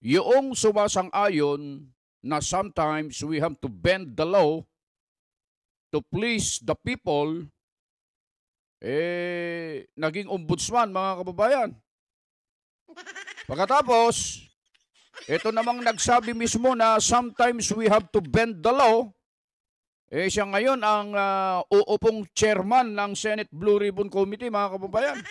Yung sumasang-ayon na sometimes we have to bend the law to please the people, naging ombudsman, mga kababayan. Pagkatapos, ito namang nagsabi mismo na sometimes we have to bend the law, siya ngayon ang uupong chairman ng Senate Blue Ribbon Committee, mga kababayan.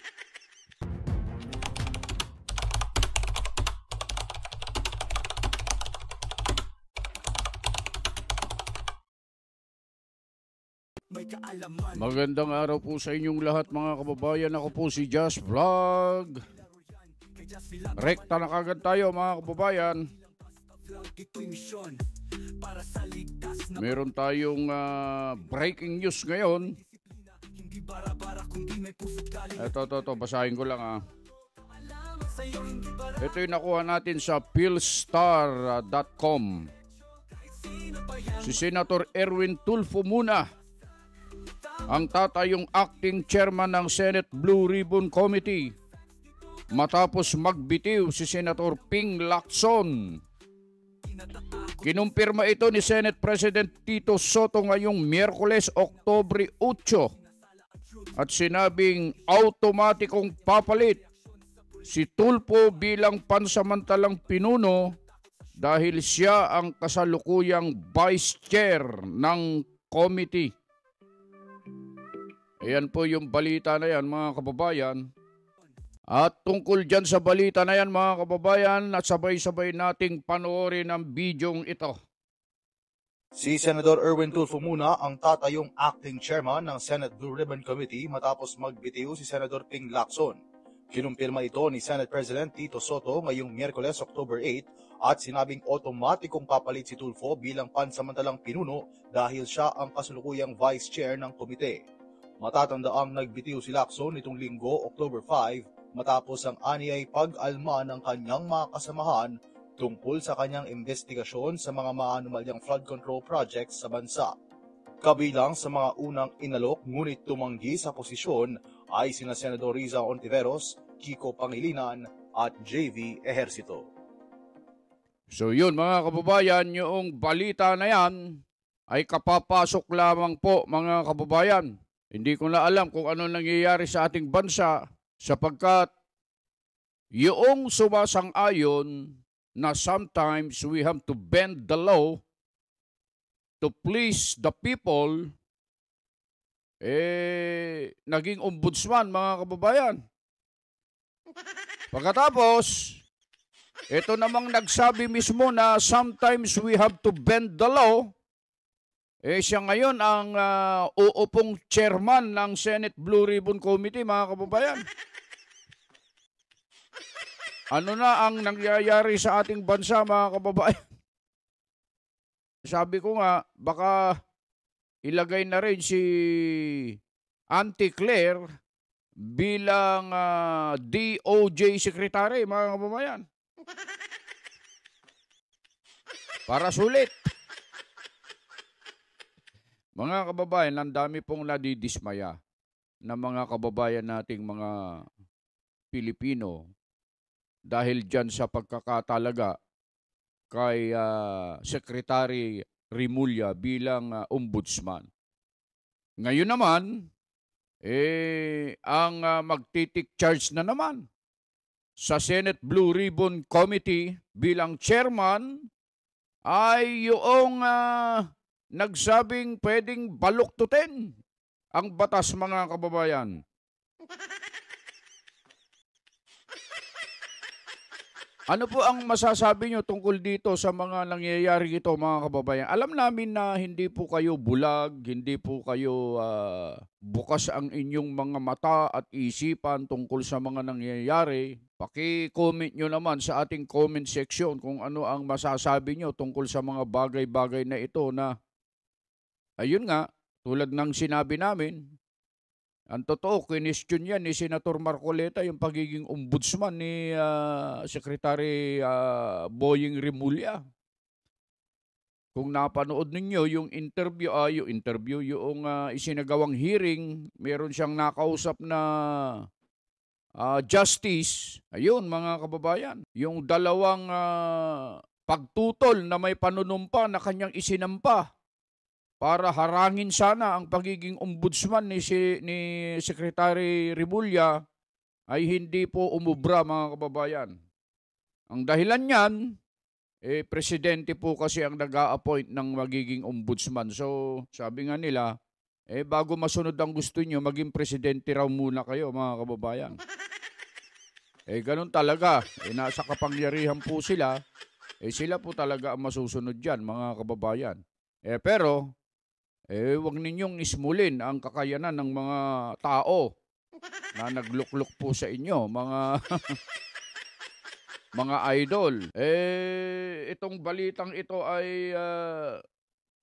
Magandang araw po sa inyong lahat, mga kababayan. Ako po si Just Vlog. Rekta na kagad tayo, mga kababayan. Meron tayong breaking news ngayon. Ito, basahin ko lang Ito yung nakuha natin sa philstar.com. Si Senator Erwin Tulfo muna ang tatayong acting chairman ng Senate Blue Ribbon Committee matapos magbitiw si Senator Ping Lacson. Kinumpirma ito ni Senate President Tito Soto ngayong Miyerkules, Oktubre 8 at sinabing automatikong papalit si Tulfo bilang pansamantalang pinuno dahil siya ang kasalukuyang vice chair ng committee. Ayan po yung balita na yan, mga kababayan. At tungkol dyan sa balita na yan, mga kababayan, at sabay-sabay nating panoorin ang bidyong ito. Si Senator Erwin Tulfo muna ang tatayong acting chairman ng Senate Blue Ribbon Committee matapos magbitiw si Senator Ping Lacson. Kinumpirma ito ni Senate President Tito Soto ngayong Miyerkules, October 8 at sinabing otomatikong papalit si Tulfo bilang pansamantalang pinuno dahil siya ang kasalukuyang vice chair ng komite. Matatandaang nagbitiw si Lacson nitong Linggo, October 5, matapos ang anyay pag-alma ng kanyang mga kasamahan tungkol sa kanyang investigasyon sa mga maanumalyang flood control projects sa bansa. Kabilang sa mga unang inalok ngunit tumanggi sa posisyon ay sina Senador Riza Ontiveros, Kiko Pangilinan at JV Ejercito. So yun, mga kababayan, yung balita na yan ay kapapasok lamang po, mga kababayan. Hindi ko na alam kung ano nangyayari sa ating bansa sapagkat yung sumasang-ayon na sometimes we have to bend the law to please the people, naging ombudsman, mga kababayan. Pagkatapos, ito namang nagsabi mismo na sometimes we have to bend the law, siya ngayon ang uupong chairman ng Senate Blue Ribbon Committee, mga kababayan. Ano na ang nangyayari sa ating bansa, mga kababayan? Sabi ko nga, baka ilagay na rin si Auntie Claire bilang DOJ Secretary, mga kababayan. Para sulit. Mga kababayan, ang dami pong nadidismaya na mga kababayan nating mga Pilipino dahil dyan sa pagkakatalaga kay Secretary Rimulya bilang ombudsman. Ngayon naman, ang magtitik charge na naman sa Senate Blue Ribbon Committee bilang chairman ay yung nagsabing pwedeng baluktutin ang batas, mga kababayan. Ano po ang masasabi nyo tungkol dito sa mga nangyayari ito, mga kababayan? Alam namin na hindi po kayo bulag, hindi po kayo bukas ang inyong mga mata at isipan tungkol sa mga nangyayari. Paki-comment nyo naman sa ating comment section kung ano ang masasabi nyo tungkol sa mga bagay-bagay na ito na ayun nga, tulad ng sinabi namin, ang totoo, kinestyon yan ni Senator Marcoleta yung pagiging ombudsman ni Secretary Boying Rimulya. Kung napanood ninyo yung interview, yung isinagawang hearing, meron siyang nakausap na justice. Ayun mga kababayan, yung dalawang pagtutol na may panunumpa na kanyang isinampa para harangin sana ang pagiging ombudsman ni Secretary Remulla ay hindi po umubra mga kababayan. Ang dahilan niyan, presidente po kasi ang nag-a-appoint ng magiging ombudsman. So sabi nga nila, bago masunod ang gusto nyo, maging presidente raw muna kayo mga kababayan. Ganun talaga. Nasa kapangyarihan po sila. Sila po talaga ang masusunod dyan mga kababayan. Pero, wag ninyong ismulin ang kakayanan ng mga tao na naglukluk po sa inyo, mga mga idol. Itong balitang ito ay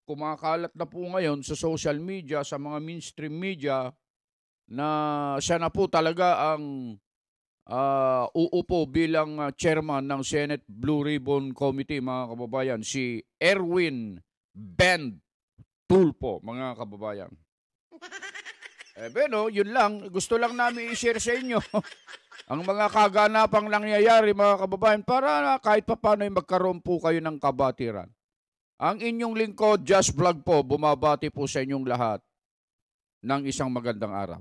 kumakalat na po ngayon sa social media, sa mga mainstream media, na siya na po talaga ang uupo bilang chairman ng Senate Blue Ribbon Committee, mga kababayan, si Erwin Ben Tulfo, mga kababayan. Pero yun lang, gusto lang namin i-share sa inyo ang mga kaganapang nangyayari mga kababayan para kahit paano ay magkaroon po kayo ng kabatiran. Ang inyong lingkod, Just Vlog po, bumabati po sa inyong lahat ng isang magandang araw.